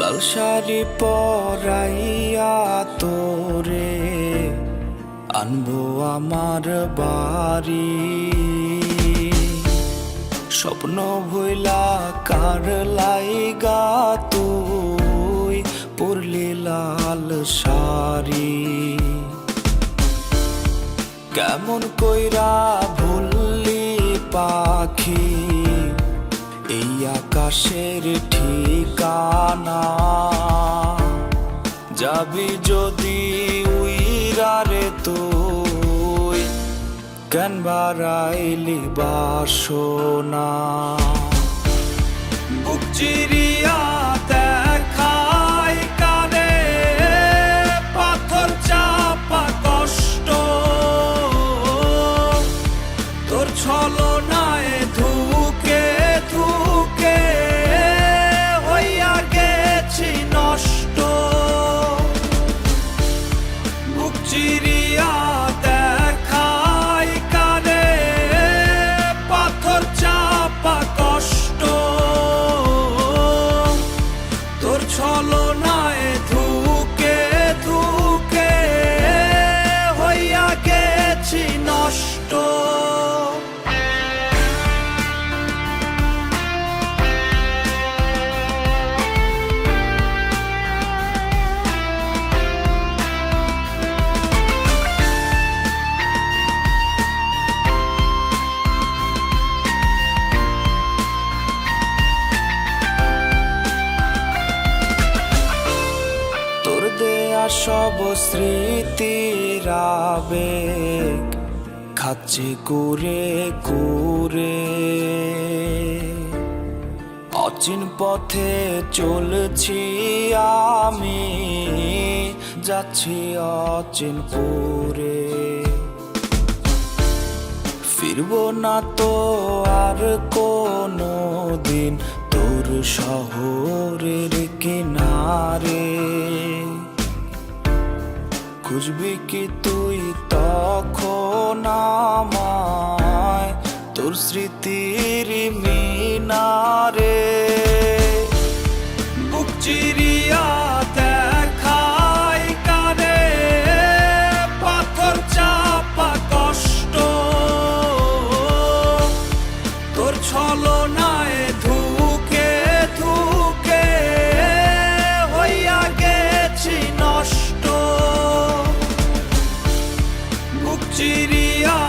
লাল শাড়ি পরাইয়া তোরে আনবো আমার বাড়ি। স্বপ্ন ভইলা কার লাইগা তুই পরলি লাল শাড়ি। কেমন কইরা ভুললি পাখি এই আকাশের ঠিকানা। যাবি যদি উইরা রে তুই কেন বারাইলি বাসনা। বুক চিরিয়া দেখাই কানে পাথর চাপা কষ্ট। তোর ছলনায় ধুকে ধুকে হইয়া গেছি নষ্ট। বুক চিরিয়া দেখাই কানে পাথর চাপা কষ্ট। তোর ছলনায় ধুকে ধুকে হইয়া গেছি নষ্ট। সব স্মৃতির আবেগ খাচ্ছে কুরে কুরে। অচিন পথে চলছি আমি যাচ্ছি অচিনপুরে। ফিরবো না তো আর কোনো দিন তোর শহরের কিনারে। খুঁজবি কি তুই তখন আমায় তোর স্মৃতির মিনারে। বুক চিরিয়া দেখাই কানে পাথর চাপা কষ্ট। তোর ছলনায় ধুকে ধুকে হইয়া গেছি নষ্ট। বুক চিরিয়া